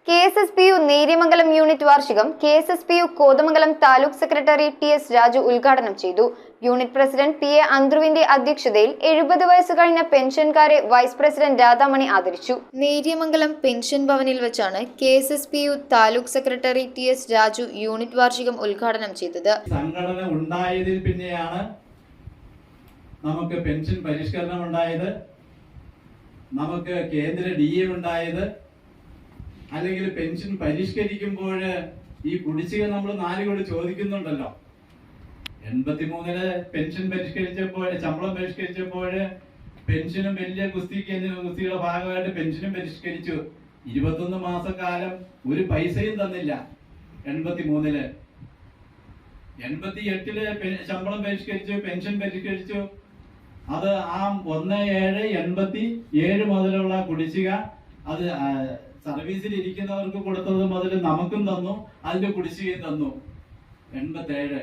KSSPU Neriamangalam unit വാർഷികം KSSPU Kothamangalam taluk secretary TS Raju ഉദ്ഘാടനം ചെയ്തു. യൂണിറ്റ് പ്രസിഡന്റ് PA അന്ത്രുവിന്റെ അധ്യക്ഷതയിൽ 70 വയസ്സ് കഴിഞ്ഞ പെൻഷൻകാരെ വൈസ് പ്രസിഡന്റ് രാധാമണി ആദരിച്ചു. നേര്യമംഗലം പെൻഷൻ ഭവനിൽ വെച്ചാണ് KSSPU taluk secretary TS Raju unit വാർഷികം ഉദ്ഘാടനം ചെയ്തത്. സംഘടന ഉണ്ടായതിൽ പിന്നെയാണ് നമുക്ക് പെൻഷൻ പരിഷ്കരണം ഉണ്ടായത്, നമുക്ക് കേന്ദ്ര DA ഉണ്ടായത്. അല്ലെങ്കിൽ പെൻഷൻ പരിഷ്കരിക്കുമ്പോൾ ഈ കുടിശ്ശിക നമ്മൾ 4 കോടി ചോദിക്കുന്നുണ്ടല്ലോ. 83-ല് പെൻഷൻ പരിഷ്കരിച്ചപ്പോൾ, ശമ്പളം പരിഷ്കരിച്ചപ്പോൾ പെൻഷനും വലിയ കുസ്തിയുടെ ഭാഗമായിട്ട് പെൻഷനും പരിഷ്കരിച്ചു. 21 മാസക്കാലം ഒരു പൈസയും തന്നില്ല. 83-ല് 88-ല് ശമ്പളം പരിഷ്കരിച്ചു, പെൻഷൻ പരിഷ്കരിച്ചു. അത് ആ 1/7/87 മുതലുള്ള കുടിശ്ശിക അത് സർവീസിൽ ഇരിക്കുന്നവർക്ക് കൊടുത്തത് മുതൽ നമുക്കും തന്നു, അതിന്റെ കുടിശ്ശികയും തന്നു. 87.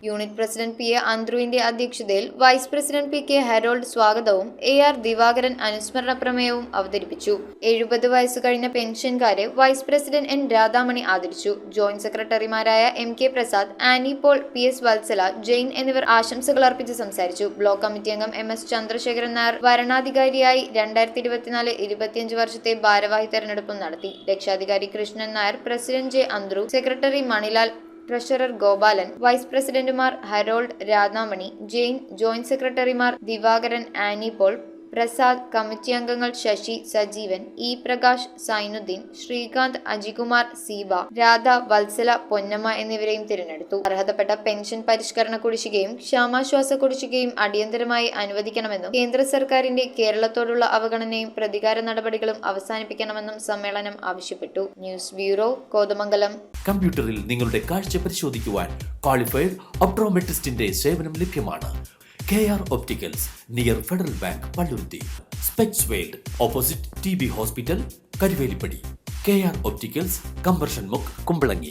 യൂണിറ്റ് പ്രസിഡന്റ് PA അന്ത്രുവിന്റെ അധ്യക്ഷതയിൽ വൈസ് പ്രസിഡന്റ് PK ഹെറോൾഡ് സ്വാഗതവും AR ദിവാകരൻ അനുസ്മരണ പ്രമേയവും അവതരിപ്പിച്ചു. 70 വയസ്സ് കഴിഞ്ഞ പെൻഷൻകാരെ വൈസ് പ്രസിഡന്റ് N രാധാമണി ആദരിച്ചു. ജോയിന്റ് സെക്രട്ടറിമാരായ MK Prasad, Annie Paul, PS Vatsala, Jain എന്നിവർ ആശംസകൾ അർപ്പിച്ച് സംസാരിച്ചു. ബ്ലോക്ക് കമ്മിറ്റി അംഗം MS ചന്ദ്രശേഖരൻ നായർ വരണാധികാരിയായി 2024-25 വർഷത്തെ ഭാരവാഹി തെരഞ്ഞെടുപ്പും നടത്തി. രക്ഷാധികാരി Krishnan Nair, president J Anthru, secretary Manilal, treasurer Gopalan, vice പ്രസിഡന്റുമാർ ഹെറോൾഡ്, രാധാമണി, ജെയിൻ, ജോയിന്റ് സെക്രട്ടറിമാർ Divakaran, Annie Paul, Prasad, committee അംഗങ്ങൾ ശശി, സജീവൻ, E പ്രകാശ്, സൈനുദ്ദീൻ, ശ്രീകാന്ത്, അജികുമാർ, സീബ, രാധ, വത്സല, പൊന്നമ്മ എന്നിവരെയും തിരഞ്ഞെടുത്തു. അർഹതപ്പെട്ട പെൻഷൻ പരിഷ്കരണ കുടിശ്ശികയും ക്ഷാമാശ്വാസ കുടിശ്ശികയും അടിയന്തരമായി അനുവദിക്കണമെന്നും കേന്ദ്ര സർക്കാരിന്റെ കേരളത്തോടുള്ള അവഗണനയും പ്രതികാര നടപടികളും അവസാനിപ്പിക്കണമെന്നും സമ്മേളനം ആവശ്യപ്പെട്ടു. News bureau, Kothamangalam. കമ്പ്യൂട്ടറിൽ നിങ്ങളുടെ കാഴ്ച പരിശോധിക്കുവാൻ ക്വാളിഫൈഡ് ഒപ്ട്രോമെട്രിസ്റ്റിന്റെ സേവനം ലഭ്യമാണ്. KR Opticals, near federal bank, Palluruthy. Specs world, opposite TB hospital, Karuvelippady. KR Opticals, combustion മുക്ക്, കുമ്പളങ്ങി.